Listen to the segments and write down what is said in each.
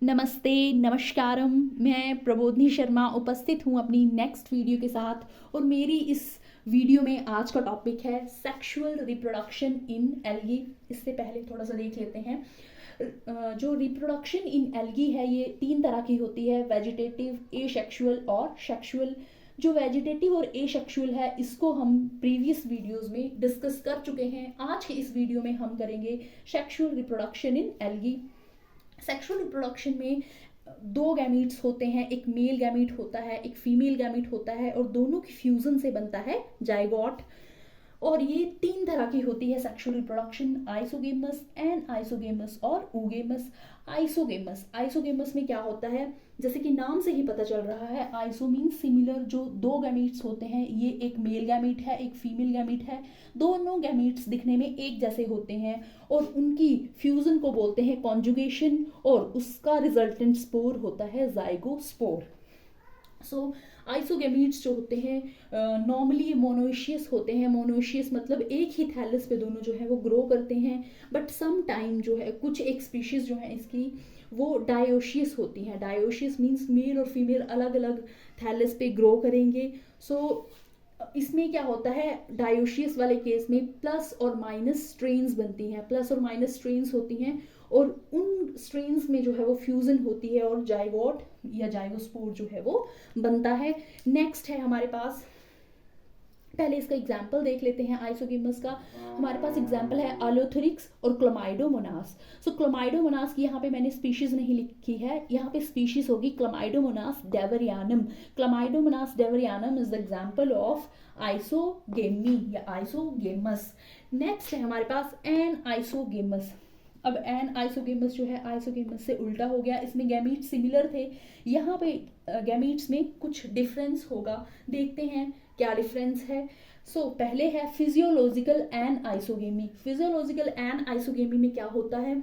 नमस्ते, नमस्कारम। मैं प्रबोधिनी शर्मा उपस्थित हूँ अपनी नेक्स्ट वीडियो के साथ। और मेरी इस वीडियो में आज का टॉपिक है सेक्सुअल रिप्रोडक्शन इन एल्गी। इससे पहले थोड़ा सा देख लेते हैं। जो रिप्रोडक्शन इन एल्गी है ये 3 तरह की होती है, वेजिटेटिव, एसेक्सुअल और सेक्सुअल। जो वेजिटेटिव और एसेक्सुअल है इसको हम प्रीवियस वीडियोस में डिस्कस कर चुके हैं। आज के इस वीडियो में हम करेंगे sexual reproduction in algae. Sexual reproduction में 2 गैमीट्स होते हैं, एक मेल गैमीट होता है, एक फीमेल गैमीट होता है, और दोनों की फ्यूजन से बनता है जाइगोट। और ये 3 तरह की होती है sexual reproduction, isogamous, anisogamous और ऊगेमस। आइसोगेमस में क्या होता है, जैसे कि नाम से ही पता चल रहा है, आइसो मीन सिमिलर। जो 2 गैमीट्स होते हैं, ये एक मेल गैमीट है, एक फीमेल गैमीट है। दोनों गैमीट्स दिखने में एक जैसे होते हैं और उनकी फ्यूजन को बोलते हैं कॉन्जुगेशन, और उसका रिजल्टेंट स्पोर होता है जाइगोस्पोर। सो आइसोगेमीट्स जो होते हैं नॉर्मली मोनोइशियस होते हैं। मोनोइशियस मतलब एक ही थैलस पे दोनों जो है वो ग्रो करते हैं। बट सम टाइम जो है कुछ एक स्पीशीज जो है इसकी वो डायोशियस होती हैं। डायोशियस मीन्स मेल और फीमेल अलग अलग थैलस पे ग्रो करेंगे। सो इसमें क्या होता है, डायोशियस वाले केस में प्लस और माइनस स्ट्रेन्स बनती हैं, प्लस और माइनस स्ट्रेन्स होती हैं, और उन स्ट्रेन्स में जो है वो फ्यूजन होती है और जाइगोट या जाइगोस्पोर जो है वो बनता है। नेक्स्ट है हमारे पास, पहले इसका एग्जाम्पल देख लेते हैं आइसोगेमस का। हमारे पास एग्जाम्पल है अलोथोरिक्स और क्लोमाइडोमोनास। सो क्लोमाइडोमोनास की यहाँ पे मैंने स्पीशीज नहीं लिखी है, यहाँ पे स्पीशीज होगी Chlamydomonas debaryana. Chlamydomonas debaryana is the example of isogamy या आइसोगेमस। नेक्स्ट है हमारे पास एन आइसोगेमस। अब एन आइसोगेमस जो है आइसोगेमस से उल्टा हो गया, इसमें गैमीट सिमिलर थे, यहाँ पे गैमीट्स में कुछ डिफरेंस होगा। देखते हैं क्या डिफरेंस है। पहले है physiological anisogamy. Physiological anisogamy में क्या होता है,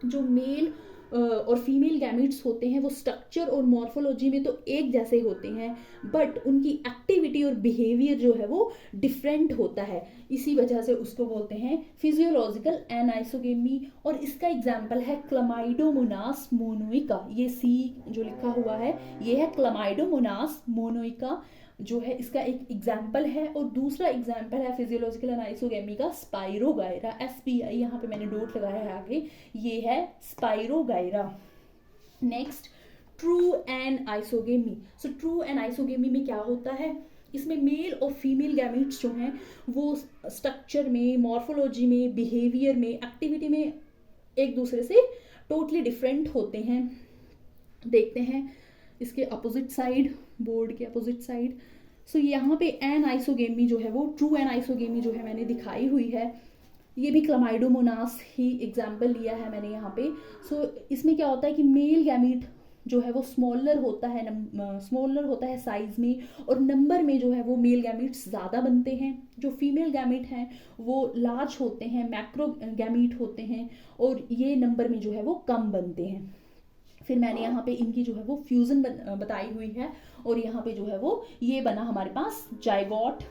जो मेल और फीमेल गैमीट्स होते हैं वो स्ट्रक्चर और मॉर्फोलॉजी में तो एक जैसे होते हैं, बट उनकी एक्टिविटी और बिहेवियर जो है वो डिफरेंट होता है। इसी वजह से उसको बोलते हैं फिजियोलॉजिकल एनाइसोगेमी। और इसका एग्जाम्पल है क्लमाइडोमोनास मोनोइका। ये सी जो लिखा हुआ है ये है क्लमाइडोमोनास मोनोइका जो है इसका एक एग्जाम्पल है। और दूसरा एग्जाम्पल है फिजियोलॉजिकल एनाइसोगेमी का स्पाइरोगायरा। SPI यहाँ पे मैंने डॉट लगाया है आगे, ये है Spirogyra. Next true anisogamy. True anisogamy में क्या होता है, इसमें मेल और फीमेल गैमीट्स जो हैं वो स्ट्रक्चर में, मॉर्फोलॉजी में, बिहेवियर में, एक्टिविटी में एक दूसरे से टोटली डिफरेंट होते हैं। देखते हैं इसके अपोजिट साइड, बोर्ड के अपोजिट साइड। यहाँ पे एन आइसोगेमी जो है वो ट्रू एन आइसोगेमी जो है मैंने दिखाई हुई है। ये भी क्लमाइडोमोनास ही एग्जाम्पल लिया है मैंने यहाँ पे। इसमें क्या होता है कि मेल गैमीट जो है वो स्मॉलर होता है साइज में, और नंबर में जो है वो मेल गैमीट्स ज़्यादा बनते हैं। जो फीमेल गैमीट हैं वो लार्ज होते हैं, मैक्रो गैमीट होते हैं, और ये नंबर में जो है वो कम बनते हैं। फिर मैंने यहाँ पे इनकी जो है वो फ्यूजन बताई हुई है, और यहाँ पे जो है वो ये बना हमारे पास जाइगोट।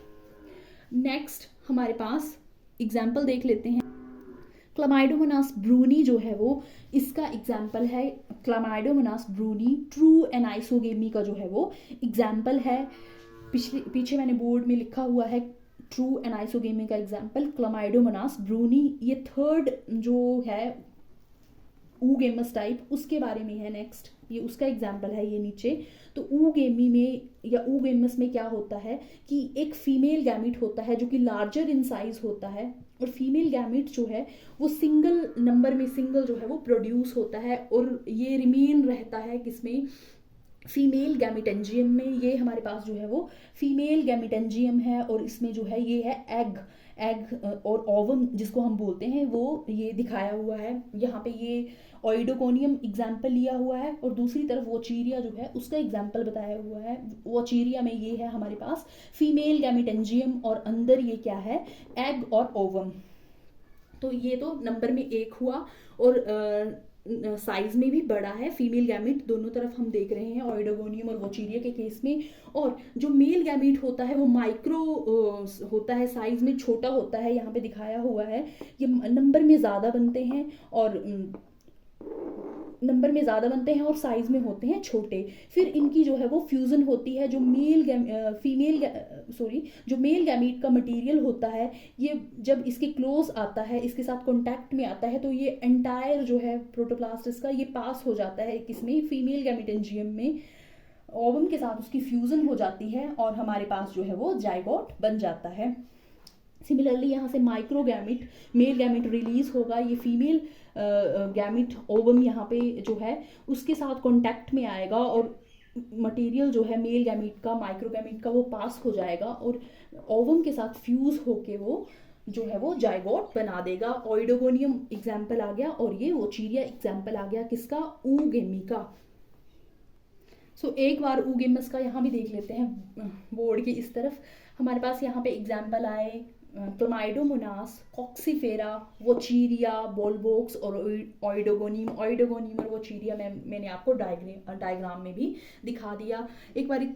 नेक्स्ट हमारे पास एग्जाम्पल देख लेते हैं। क्लमाइडोमोनास ब्रूनी जो है वो इसका एग्जाम्पल है। क्लमाइडोमोनास ब्रूनी ट्रू एनाइसोगेमी का जो है वो एग्जाम्पल है। पीछे मैंने बोर्ड में लिखा हुआ है ट्रू एनाइसोगेमी का एग्जाम्पल क्लमाइडोमोनास ब्रूनी। ये थर्ड जो है ऊगेमस टाइप उसके बारे में है। नेक्स्ट ये उसका एग्जाम्पल है, ये नीचे। ऊगेमी में या ऊगेमस में क्या होता है कि एक फीमेल गैमीट होता है जो कि लार्जर इन साइज होता है, और फीमेल गैमीट जो है वो सिंगल नंबर में सिंगल जो है वो प्रोड्यूस होता है, और ये रिमेन रहता है किसमें, फीमेल गैमिटेंजियम में। ये हमारे पास जो है वो फीमेल गैमिटेंजियम है, और इसमें जो है ये है एग और ओवम जिसको हम बोलते हैं वो ये दिखाया हुआ है। यहाँ पे ये ऑइडोकोनियम एग्जाम्पल लिया हुआ है, और दूसरी तरफ वोचीरिया जो है उसका एग्जाम्पल बताया हुआ है। वोचीरिया में ये है हमारे पास फीमेल गैमिटेंजियम, और अंदर ये क्या है, एग और ओवम। ये तो नंबर में एक हुआ, और साइज में भी बड़ा है। फीमेल गैमीट दोनों तरफ हम देख रहे हैं ऑइडोगोनियम और वोचीरिया के केस में। और जो मेल गैमीट होता है वो माइक्रो होता है, साइज में छोटा होता है, यहाँ पे दिखाया हुआ है। ये नंबर में ज़्यादा बनते हैं, और नंबर में ज़्यादा बनते हैं और साइज़ में होते हैं छोटे। फिर इनकी जो है वो फ्यूज़न होती है, जो जो मेल गैमीट का मटेरियल होता है, ये जब इसके क्लोज आता है, इसके साथ कॉन्टैक्ट में आता है, तो ये एंटायर जो है प्रोटोप्लास्ट इसका ये पास हो जाता है किसमें, फीमेल गैमीटेंजियम में, ओवम के साथ उसकी फ्यूज़न हो जाती है और हमारे पास जो है वो जाइगोट बन जाता है। सिमिलरली यहाँ से माइक्रोगैमिट, मेल गैमिट रिलीज होगा, ये फीमेल गैमिट ओवम यहाँ पे जो है उसके साथ कांटेक्ट में आएगा और मटेरियल जो है मेल गैमिट का, माइक्रोगैमिट का, वो पास हो जाएगा और ओवम के साथ फ्यूज होके वो जो है वो जाइगोट बना देगा। ओइडोगोनियम एग्जाम्पल आ गया और ये वोचीरिया एग्जाम्पल आ गया किसका, ऊगेमी का। सो एक बार ऊगेमस का यहाँ भी देख लेते हैं बोर्ड के इस तरफ। हमारे पास यहाँ पे एग्जाम्पल आए क्लमाइडोमोनास, कॉक्सीफेरा, वोचीरिया, बोलबोक्स और ओइडोगोनियम। ओइडोगोनियम और वोचीरिया मैंने आपको डायग्राम में भी दिखा दिया। एक बार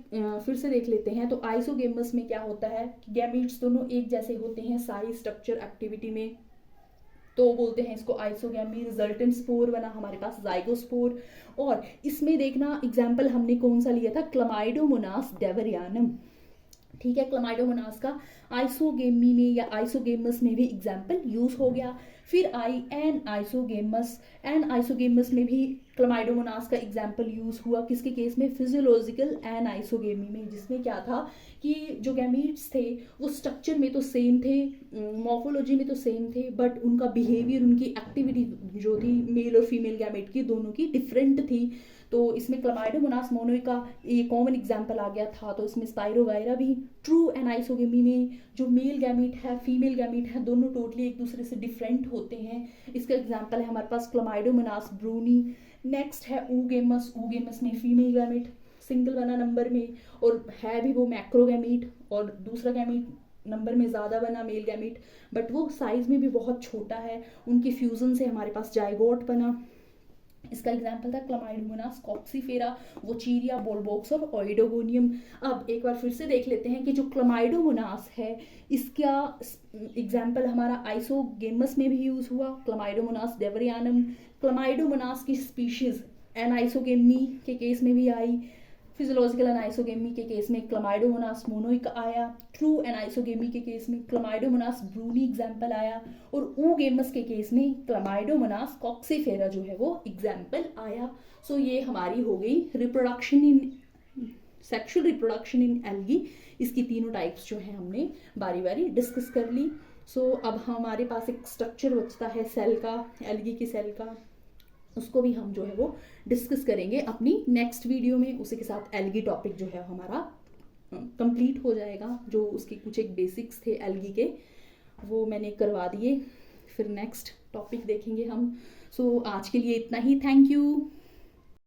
फिर से देख लेते हैं। तो आइसोगेमस में क्या होता है, गैमीट्स दोनों एक जैसे होते हैं साइज, स्ट्रक्चर, एक्टिविटी में, तो बोलते हैं इसको आइसोगैमी। रिजल्टेंट स्पोर बना हमारे पास जाइगोस्पोर। और इसमें देखना एग्जाम्पल हमने कौन सा लिया था, क्लमाइडोमोनास डेवरियानम। ठीक है, क्लमाइडोमोनास का आइसोगेमी में या आइसोगेमस में भी एग्जाम्पल यूज हो गया। फिर आई एन आइसोगेमस में भी क्लमाइडोमोनास का एग्जाम्पल यूज हुआ, किसके केस में, फिजियोलॉजिकल एन आइसोगेमी में, जिसमें क्या था कि जो गैमीट्स थे वो स्ट्रक्चर में तो सेम थे, मॉर्फोलॉजी में तो सेम थे, बट उनका बिहेवियर, उनकी एक्टिविटी जो थी मेल और फीमेल गैमेट की दोनों की डिफरेंट थी। तो इसमें क्लमाइडोमोनास मोनोई का ये कॉमन एग्जाम्पल आ गया था। तो इसमें स्पाइरोगायरा भी। ट्रू एनाइसोगेमी में जो मेल गैमीट है, फीमेल गैमीट है, दोनों टोटली एक दूसरे से डिफरेंट होते हैं। इसका एग्जाम्पल है हमारे पास क्लमाइडोमोनास ब्रूनी। नेक्स्ट है ऊगेमस। ऊगेमस में फीमेल गैमीट सिंगल बना नंबर में और है भी वो मैक्रोगैमीट, और दूसरा गैमीट नंबर में ज़्यादा बना मेल गैमीट, बट वो साइज में भी बहुत छोटा है। उनकी फ्यूजन से हमारे पास जाइगोट बना। इसका एग्जाम्पल था क्लमाइडोमोनास, कॉक्सीफेरा, वोचीरिया, बोलबोक्स और ओइडोगोनियम। अब एक बार फिर से देख लेते हैं कि जो क्लमाइडोमोनास है इसका एग्जाम्पल हमारा आइसोगेमस में भी यूज हुआ, क्लमाइडोमोनास डेवरियानम। क्लमाइडोमोनास की स्पीशीज एनाइसोगेमी के केस में भी आई। फिजियोलॉजिकल एनाइसोगेमी के केस में क्लमाइडोमोनास मोनोइक आया। ट्रू एनाइसोगेमी के केस में क्लमाइडोमोनास ब्रूनी एग्जाम्पल आया। और ऊगेमस के केस में क्लमाइडोमोनास कॉक्सीफेरा जो है वो एग्जाम्पल आया। सो ये हमारी हो गई सेक्सुअल रिप्रोडक्शन इन एल्गी। इसकी तीनों टाइप्स जो है हमने बारी बारी डिस्कस कर ली। सो अब हमारे पास एक स्ट्रक्चर बचता है सेल का, एल्गी की सेल का, उसको भी हम जो है वो डिस्कस करेंगे अपनी नेक्स्ट वीडियो में। उसी के साथ एल्गी टॉपिक जो है हमारा कंप्लीट हो जाएगा। जो उसके कुछ एक बेसिक्स थे एल्गी के वो मैंने करवा दिए, फिर नेक्स्ट टॉपिक देखेंगे हम। सो आज के लिए इतना ही। Thank you.